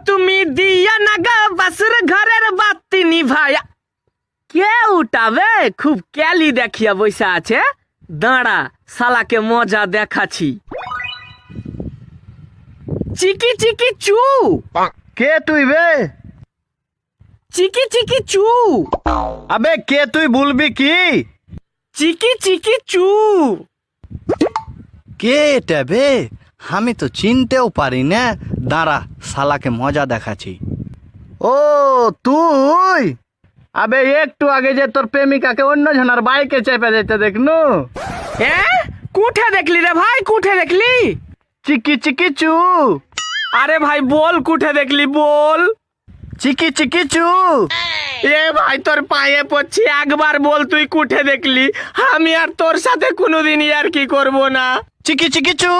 তুমি দিয়া নাগা বাসুর ঘরের বাতি নিভায়া। কে উঠাবে? খুব ক্যালি দেখিয়া বৈশা আছে। দাঁড়া, শালাকে মজা দেখাচ্ছি। চিকি চিকি চু। কে তুই বে? চিকি চিকি চু। আবে কে তুই বলবি কি? চিকি চিকি চু। কে এটা বে? আমি তো চিনতেও পারি না। দাঁড়া, শালাকে মজা দেখাচ্ছি। ও তুই? আবে একটু আগে যে তোর প্রেমিকাকে অন্য জনের বাইকে চেপে যেতে দেখনু। কুঠে দেখলি রে ভাই, কুঠে দেখলি? চিকি চিকি চু। আরে ভাই বল, কুঠে দেখলি বল। চিকি চিকি চু। এ ভাই তোর পায়ে পড়ছি, একবার বল তুই কুঠে দেখলি। আমি আর তোর সাথে কোনোদিনই আর কি করব না। চিকি চিকি চু।